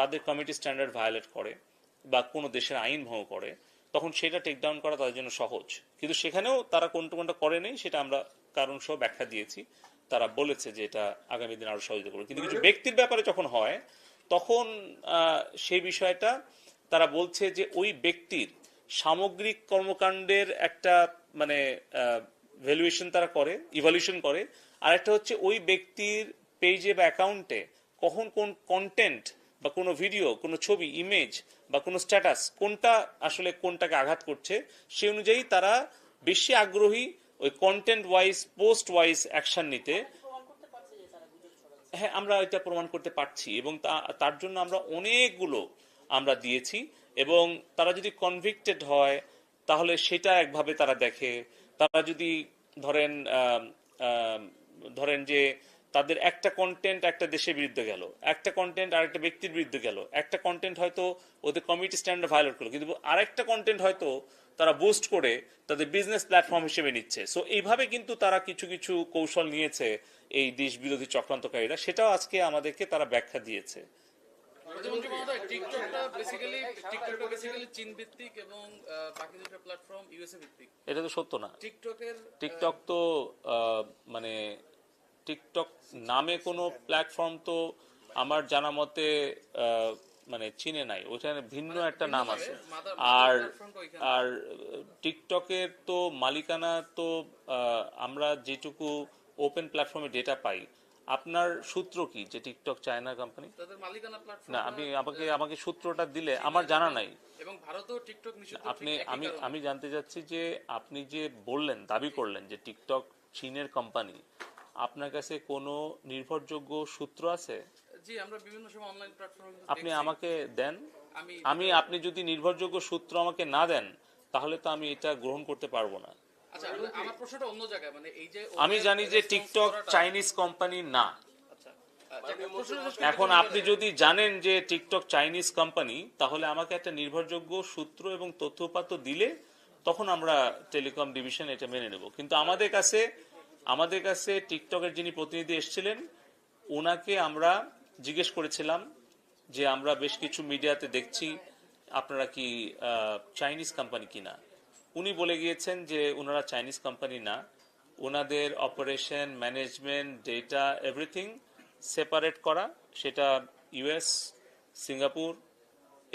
তাদের community standard violet করে বা কোনো দেশের আইন ভঙ্গ করে, তখন সেটা টেক ডাউন করা তাদের জন্য সহজ। কিন্তু সেখানেও তারা কোনটা কোনটা করে নেই, সেটা আমরা কারণ সহ ব্যাখ্যা দিয়েছি। তারা বলেছে যে এটা আগামী দিন আরো সহযোগিতা করবে। কিন্তু কিছু ব্যক্তির ব্যাপারে যখন হয়, তখন সেই বিষয়টা তারা বলছে যে ওই ব্যক্তির সামগ্রিক কর্মকাণ্ডের একটা মানে ভ্যালুয়েশন তারা করে, ইভ্যালুয়েশন করে। আর একটা হচ্ছে ওই ব্যক্তির পেজে বা অ্যাকাউন্টে কখন কোন কন্টেন্ট বা কোনো ভিডিও, কোনো ছবি, ইমেজ বা কোনো স্ট্যাটাস কোনটা আসলে কোনটাকে আঘাত করছে, সে অনুযায়ী তারা বেশি আগ্রহী ওই content wise, post wise action নিতে। হ্যাঁ, আমরা এটা প্রমাণ করতে পারছি এবং তার জন্য আমরা অনেকগুলো আমরা দিয়েছি। এবং তারা যদি কনভিক্টেড হয় তাহলে সেটা একভাবে তারা দেখে। তারা যদি ধরেন ধরেন যে তাদের একটা কন্টেন্ট একটা দেশের বিরুদ্ধে গেল, একটা কন্টেন্ট আরেকটা ব্যক্তির বিরুদ্ধে গেল, একটা কন্টেন্ট হয়তো ওদের কমিউনিটি স্ট্যান্ডার্ড ভায়োলেট করলো, কিন্তু আরেকটা কন্টেন্ট হয়তো তারা বুস্ট করে তাদের বিজনেস প্ল্যাটফর্ম হিসেবে নিচ্ছে। সো এইভাবে কিন্তু তারা কিছু কিছু কৌশল নিয়েছে এই দেশ বিরোধী চক্রান্তকারীরা, সেটাও আজকে আমাদেরকে তারা ব্যাখ্যা দিয়েছে। এটা তো সত্য না। টিকটক তো মানে টিকটক নামে কোনো প্ল্যাটফর্ম তো আমার জানা মতে মানে চীনে নাই, ওখানে ভিন্ন একটা নাম আছে। আর আর টিকটকের তো মালিকানা তো আমরা যেটুকু ওপেন প্ল্যাটফর্মে ডেটা পাই, আপনার সূত্র কি যে টিকটক চায়না কোম্পানি? না, আমি আমাকে সূত্রটা দিলে, আমার জানা নাই। এবং ভারতেও টিকটক নিষিদ্ধ। আমি জানতে চাচ্ছি যে আপনি যে বললেন, দাবি করলেন যে টিকটক চীনের কোম্পানি, আপনার কাছে কোনো নির্ভরযোগ্য সূত্র আছে? জি, আমরা বিভিন্ন সময় অনলাইন প্ল্যাটফর্মে আপনি আমাকে দেন। আপনি যদি নির্ভরযোগ্য সূত্র আমাকে না দেন, তাহলে তো আমি এটা গ্রহণ করতে পারবো না। আচ্ছা, আমার প্রশ্নটা অন্য জায়গায়, মানে এই যে আমি জানি যে টিকটক চাইনিজ কোম্পানি না। এখন আপনি যদি জানেন যে টিকটক চাইনিজ কোম্পানি, তাহলে আমাকে একটা নির্ভরযোগ্য সূত্র এবং তথ্যপাত্র দিলে তখন আমরা টেলিকম ডিভিশন এটা মেনে নেব। কিন্তু আমাদের কাছে টিকটকের যিনি প্রতিনিধি এসেছিলেন, ওনাকে আমরা জিজ্ঞেস করেছিলাম যে আমরা বেশ কিছু মিডিয়াতে দেখছি আপনারা কি চাইনিজ কোম্পানি কিনা। উনি বলে গিয়েছেন যে ওনারা চাইনিজ কোম্পানি না, ওনাদের operation, management, data, everything separate করা, সেটা ইউএস, সিঙ্গাপুর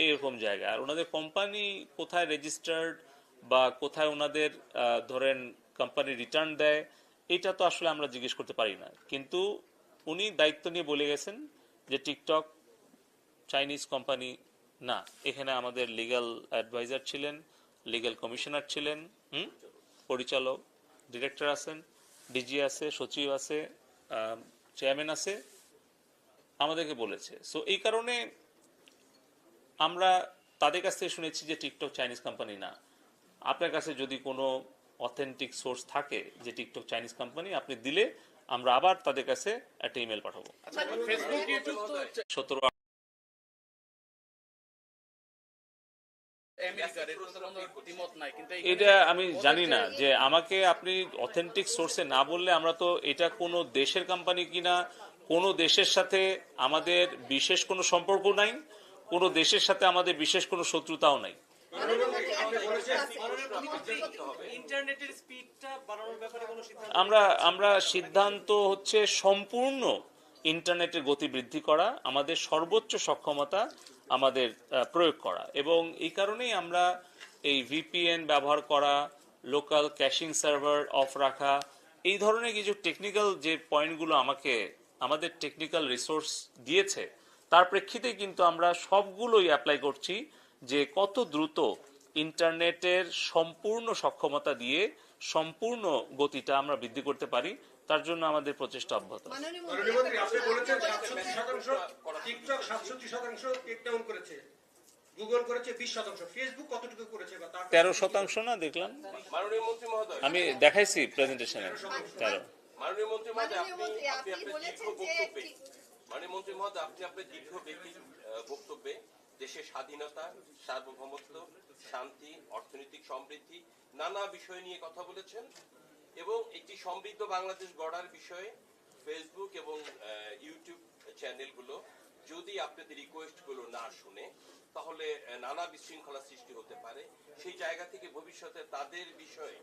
এইরকম জায়গা। আর ওনাদের কোম্পানি কোথায় রেজিস্টার্ড বা কোথায় ওনাদের ধরেন কোম্পানি রিটার্ন দেয়, এটা তো আসলে আমরা জিজ্ঞেস করতে পারি না। কিন্তু উনি দায়িত্ব নিয়ে বলে গেছেন যে টিকটক চাইনিজ কোম্পানি না। এখানে আমাদের লিগ্যাল অ্যাডভাইজার ছিলেন, লিগ্যাল কমিশনার ছিলেন, পরিচালক, ডিরেক্টর আছেন, ডিজি আছে, সচিব আছে, চেয়ারম্যান আছে, আমাদেরকে বলেছে। সো এই কারণে আমরা তাদের কাছ থেকে শুনেছি যে টিকটক চাইনিজ কোম্পানি না। আপনার কাছে যদি কোনো অথেন্টিক সোর্স থাকে যে টিকটক চাইনিজ কোম্পানি, আপনি দিলে আমরা আবার তাদের কাছে একটা ইমেল পাঠাবো। 17 এটা আমি জানি না যে আমাকে আপনি অথেন্টিক সোর্সে না বললে আমরা তো এটা কোনো দেশের কোম্পানি কিনা, কোনো দেশের সাথে আমাদের বিশেষ কোনো সম্পর্ক নাই, কোনো দেশের সাথে আমাদের বিশেষ কোনো শত্রুতাও নাই। আমরা সিদ্ধান্ত হচ্ছে সম্পূর্ণ ইন্টারনেটের গতি বৃদ্ধি করা, আমাদের সর্বোচ্চ সক্ষমতা আমাদের প্রয়োগ করা। এবং এই কারণেই আমরা এই ভিপিএন ব্যবহার করা, লোকাল ক্যাশিং সার্ভার অফ রাখা, এই ধরনের কিছু টেকনিক্যাল যে পয়েন্টগুলো আমাদের টেকনিক্যাল রিসোর্স দিয়েছে, তার প্রেক্ষিতে কিন্তু আমরা সবগুলোই অ্যাপ্লাই করছি যে কত দ্রুত ইন্টারনেটের সম্পূর্ণ সক্ষমতা দিয়ে সম্পূর্ণ গতিটা আমরা বৃদ্ধি করতে পারি, তার জন্য আমাদের প্রচেষ্টা অব্যাহত আছে। গুগল করেছে 20%, ফেসবুক কতটুকু করেছে? 13% না দেখলাম, মাননীয় মন্ত্রী মহোদয়, আমি দেখাইছি প্রেজেন্টেশনে 13। মাননীয় মন্ত্রী মহোদয়, মাননীয় মন্ত্রী মহোদয়, আপনি আপনার দীর্ঘ বক্তব্যে দেশের স্বাধীনতা, সার্বভৌমত্ব, শান্তি, অর্থনৈতিক সমৃদ্ধি, নানা বিষয় নিয়ে কথা বলেছেন এবং একটি সমৃদ্ধ বাংলাদেশ গড়ার বিষয়ে ফেসবুক এবং ইউটিউব চ্যানেলগুলো যদি আপনাদের রিকোয়েস্ট গুলো না শুনে তাহলে নানা বিশৃঙ্খলা সৃষ্টি হতে পারে। সেই জায়গা থেকে ভবিষ্যতে তাদের বিষয়ে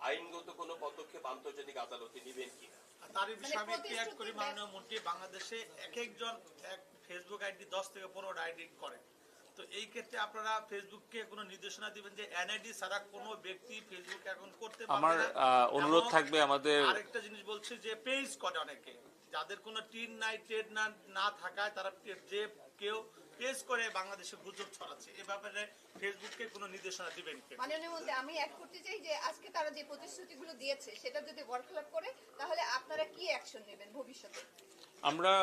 আইনগত কোনো পদক্ষেপ আন্তর্জাতিক আদালতে নেবেন কিনা? তারই বিষয়ে আমি একটু অ্যাড করি, মাননীয় মন্ত্রী, বাংলাদেশে এক একজন এক ফেসবুক আইডি 10 থেকে 15টা আইডি করে। তো এই ক্ষেত্রে আপনারা ফেসবুককে কোনো নির্দেশনা দিবেন যে এনআইডি ছাড়া কোনো ব্যক্তি ফেসবুক অ্যাকাউন্ট করতে পারবে আমার না। অনুরোধ থাকবে আমাদের আরেকটা জিনিস বলছে যে পেজ করে অনেকে, যাদের কোনো টিন নাই ট্রেড না থাকায় তারা যে কেউ পেজ করে বাংলাদেশে গুজব ছড়াচ্ছে। এ ব্যাপারে ফেসবুককে কোনো নির্দেশনা দিবেন কি? মাননীয় মন্ত্রী, আমি অ্যাড করতে চাই যে আজকে তারা যে প্রতিশ্রুতিগুলো দিয়েছে সেটা যদি বরখলাপ করে তাহলে আপনারা কি অ্যাকশন নেবেন ভবিষ্যতে? আমরা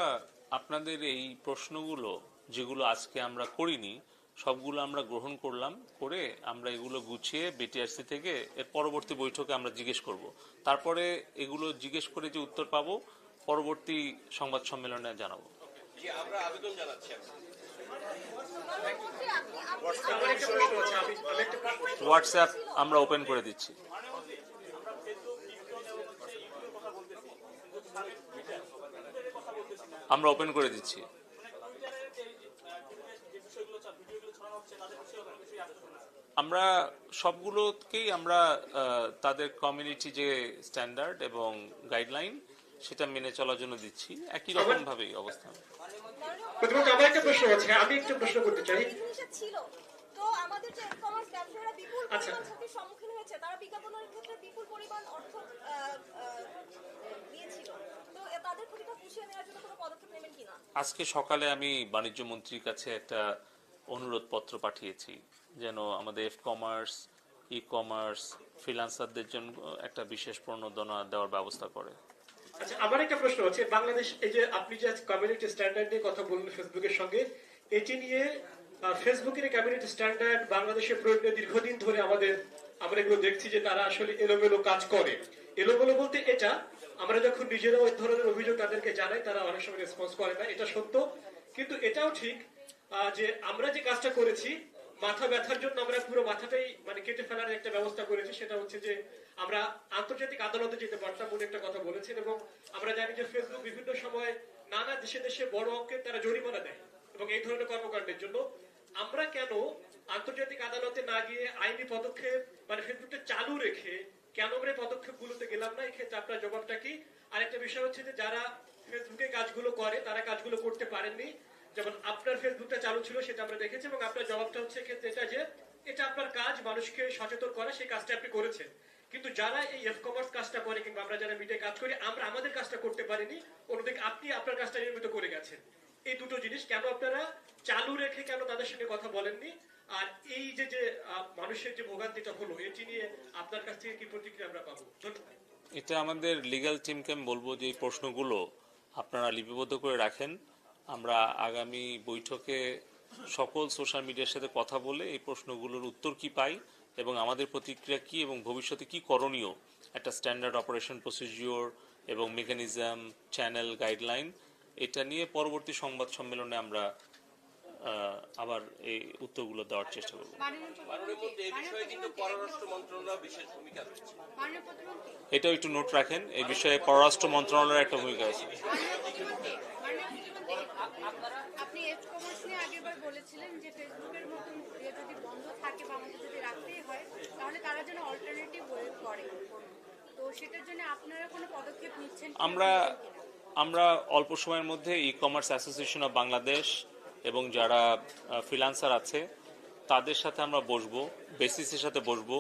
আপনাদের এই প্রশ্নগুলো যেগুলো আজকে আমরা করিনি সবগুলো আমরা গ্রহণ করলাম, করে আমরা এগুলো গুছিয়ে বিটিআরসি থেকে এর পরবর্তী বৈঠকে আমরা জিজ্ঞেস করব। তারপরে এগুলো জিজ্ঞেস করে যে উত্তর পাবো পরবর্তী সংবাদ সম্মেলনে জানাবো। আমরা আবেদন জানাচ্ছি। হোয়াটসঅ্যাপ আমরা ওপেন করে দিচ্ছি। আমরা ওপেন করে দিচ্ছি। আমরা সবগুলোকেই আমরা তাদের কমিউনিটি যে স্ট্যান্ডার্ড এবং গাইডলাইন সেটা মেনে চলার জন্য দিচ্ছি, একই রকম ভাবেই অবস্থান। আমার একটা প্রশ্ন আছে, আমি একটু প্রশ্ন করতে চাই। ছিল তো আমাদের যে ই-কমার্স ব্যবসায়ীরা বিপুল পরিমাণ ক্ষতির সম্মুখীন হয়েছে, তারা বিজ্ঞাপনের ক্ষেত্রে বিপুল পরিমাণ অর্থ দিয়েছিল, তো তাদের ক্ষতিটা পুষিয়ে নেওয়ার জন্য কোনো পদক্ষেপ নেবেন কিনা? আজকে সকালে আমি বাণিজ্য মন্ত্রীর কাছে একটা অনুরোধ পত্র পাঠিয়েছি যেন আমাদের ই-কমার্স ফ্রিল্যান্সারদের জন্য একটা বিশেষ প্রণোদনা দেওয়ার ব্যবস্থা করে। আচ্ছা, আমার একটা প্রশ্ন আছে, বাংলাদেশ এই যে আপনি যে কমিউনিটি স্ট্যান্ডার্ড নিয়ে কথা বললেন ফেসবুকের সঙ্গে, এটি নিয়ে ফেসবুকের কমিউনিটি স্ট্যান্ডার্ড বাংলাদেশে প্রয়োগ নিয়ে দীর্ঘদিন ধরে আমরা এগুলো দেখছি যে তারা আসলে এলোমেলো কাজ করে। এলোমেলো বলতে এটা আমরা যখন নিজেরাও এই ধরনের অভিযোগ তাদেরকে জানাই তারা অনেক সময় রেসপন্স করে না, এটা সত্য। কিন্তু এটাও ঠিক যে আমরা যে কাজটা করেছি মাথা ব্যথার জন্য আমরা পুরো মাথাটাই কেটে ফেলার একটা ব্যবস্থা করেছি, সেটা হচ্ছে যে আমরা আন্তর্জাতিক আদালতে যেতে পারতাম বলে একটা কথা বলেছেন। এবং আমরা জানি যে ফেসবুক বিভিন্ন সময় নানা দেশে দেশে বড় অঙ্কের তারা জরিমানা দেয় এবং এই ধরনের কর্মকাণ্ডের জন্য। আমরা কেন আন্তর্জাতিক আদালতে না গিয়ে আইনি পদক্ষেপ ফেসবুকটা চালু রেখে কেন আমরা পদক্ষেপ গুলোতে গেলাম না? এই ক্ষেত্রে আপনার জবাবটা কি? আর একটা বিষয় হচ্ছে যে যারা ফেসবুকে কাজগুলো করে তারা কাজগুলো করতে পারেননি, যেমন আপনার ফেসবুকটা চালু ছিল সেটা আমরা দেখেছি, এবং আপনার জবাবটা হচ্ছে ক্ষেত্রে এটা যে এটা আপনার কাজ মানুষকে সচেতন করা, সেই কাজটা আপনি করেছেন। কিন্তু যারা এই ই-কমার্স কাজটা করে কিংবা আমরা যারা মিডিয়ায় কাজ করি আমরা আমাদের কাজটা করতে পারিনি, অন্যদিকে আপনি আপনার কাজটা নিয়মিত করে গেছেন। এই দুটো জিনিস কেন আপনারা চালু রেখে কেন তাদের সঙ্গে কথা বলেননি? আর এই যে মানুষের যে ভোগান্তিটা হলো এটি নিয়ে আপনার কাছ থেকে কি প্রতিক্রিয়া আমরা পাবো? এটা আমাদের লিগ্যাল টিমকে আমি বলবো যে এই প্রশ্নগুলো আপনারা লিপিবদ্ধ করে রাখেন। আমরা আগামী বৈঠকে সকল সোশ্যাল মিডিয়ার সাথে কথা বলে এই প্রশ্নগুলোর উত্তর কি পাই এবং আমাদের প্রতিক্রিয়া কি এবং ভবিষ্যতে কি করণীয়, একটা স্ট্যান্ডার্ড অপারেশন প্রসিডিওর এবং মেকানিজম, চ্যানেল, গাইডলাইন, এটা নিয়ে পরবর্তী সংবাদ সম্মেলনে আমরা আবার এই উত্তরগুলো দেওয়ার চেষ্টা করব। এটাও একটু নোট রাখেন, এই বিষয়ে পররাষ্ট্র মন্ত্রণালয়ের একটা ভূমিকা আছে। আপনি ই-কমার্স নিয়ে আগেরবার বলেছিলেন যে ফেসবুকের মতন যদি বন্ধ থাকে বা আমাদের যদি রাখতেই হয় তাহলে তারা যেন অল্টারনেটিভ ওয়ে করে, তো সেটার জন্য আপনারা কোনো পদক্ষেপ নিচ্ছেন? আমরা অল্প সময়ের মধ্যে ই-কমার্স অ্যাসোসিয়েশন অফ বাংলাদেশ এবং যারা ফ্রিল্যান্সার আছে তাদের সাথে আমরা বসবো, বেসিসের সাথে বসবো,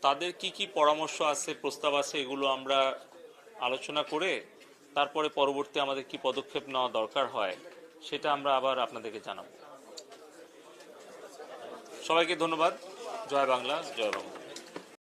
তাদের কি কি পরামর্শ আছে, প্রস্তাব আছে, এগুলো আমরা আলোচনা করে তারপরে পরবর্তী আমাদের কি পদক্ষেপ নেওয়া দরকার হয় সেটা আমরা আবার আপনাদেরকে জানাবো। সবাইকে ধন্যবাদ। জয় বাংলা, জয় বাংলা।